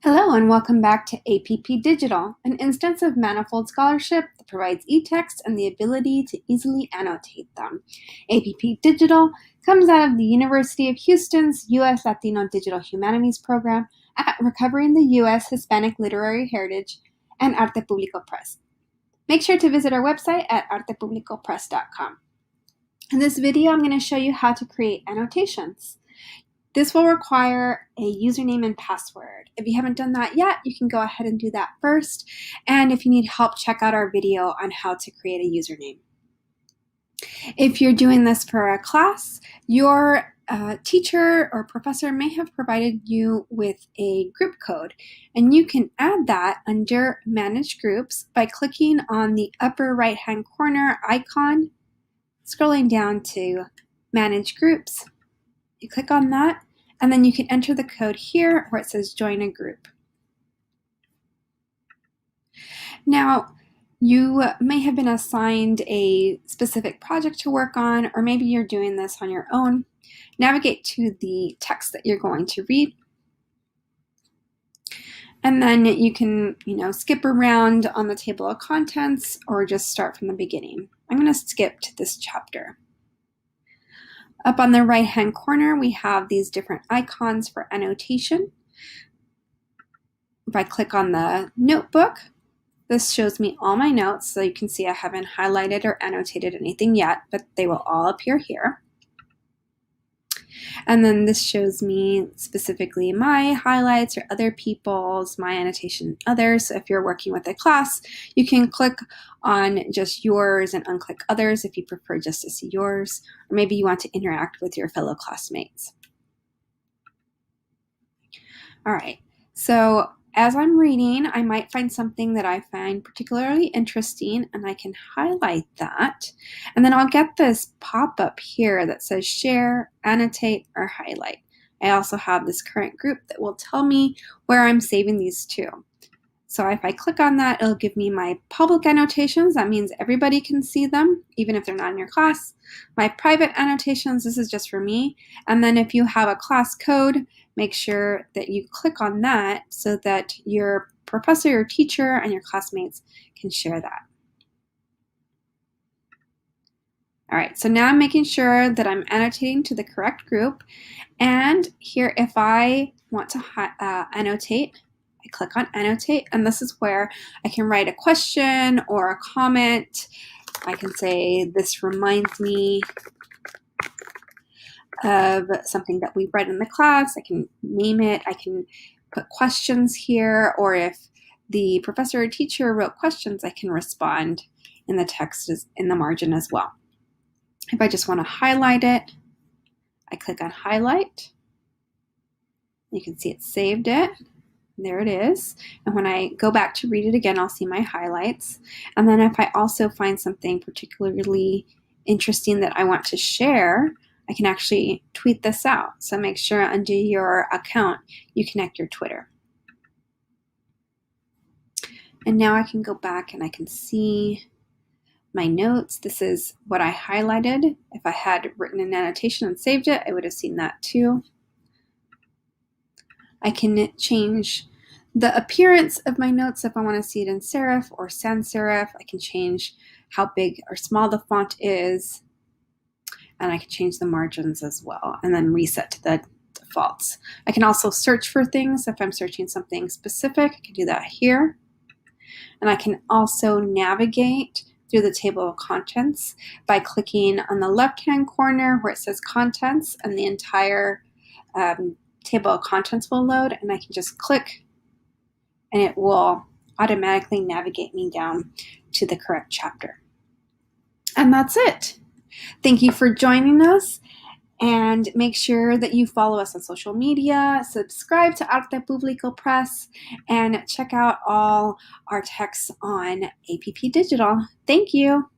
Hello and welcome back to APP Digital, an instance of Manifold Scholarship that provides e-text and the ability to easily annotate them. APP Digital comes out of the University of Houston's U.S. Latino Digital Humanities program at Recovering the U.S. Hispanic Literary Heritage and Arte Público Press. Make sure to visit our website at artepublicopress.com. In this video, I'm going to show you how to create annotations. This will require a username and password. If you haven't done that yet, you can go ahead and do that first. And if you need help, check out our video on how to create a username. If you're doing this for a class, your teacher or professor may have provided you with a group code, and you can add that under Manage Groups by clicking on the upper right-hand corner icon, scrolling down to Manage Groups. You click on that, and then you can enter the code here where it says Join a Group. Now, you may have been assigned a specific project to work on, or maybe you're doing this on your own. Navigate to the text that you're going to read, and then you can, skip around on the table of contents or just start from the beginning. I'm going to skip to this chapter. Up on the right-hand corner, we have these different icons for annotation. If I click on the notebook, this shows me all my notes, so you can see I haven't highlighted or annotated anything yet, but they will all appear here. And then this shows me specifically my highlights or other people's, my annotation, others. So if you're working with a class, you can click on just yours and unclick others if you prefer just to see yours, or maybe you want to interact with your fellow classmates. All right, so as I'm reading, I might find something that I find particularly interesting, and I can highlight that. And then I'll get this pop-up here that says Share, Annotate, or Highlight. I also have this current group that will tell me where I'm saving these to. So if I click on that, it'll give me my public annotations. That means everybody can see them, even if they're not in your class. My private annotations, this is just for me. And then if you have a class code, make sure that you click on that so that your professor or teacher and your classmates can share that. All right, so now I'm making sure that I'm annotating to the correct group. And here, if I want to annotate, I click on Annotate, and this is where I can write a question or a comment. I can say, this reminds me of something that we read in the class. I can name it. I can put questions here, or if the professor or teacher wrote questions, I can respond in the text in the margin as well. If I just want to highlight it, I click on Highlight. You can see it saved it. There it is. And when I go back to read it again, I'll see my highlights. And then if I also find something particularly interesting that I want to share, I can actually tweet this out. So make sure under your account, you connect your Twitter. And now I can go back and I can see my notes. This is what I highlighted. If I had written an annotation and saved it, I would have seen that too. I can change the appearance of my notes if I want to see it in serif or sans serif. I can change how big or small the font is, and I can change the margins as well, and then reset to the defaults. I can also search for things. If I'm searching something specific, I can do that here. And I can also navigate through the table of contents by clicking on the left-hand corner where it says Contents, and the entire table of contents will load, and I can just click and it will automatically navigate me down to the correct chapter. And that's it. Thank you for joining us, and make sure that you follow us on social media, subscribe to Arte Público Press, and check out all our texts on APP Digital. Thank you.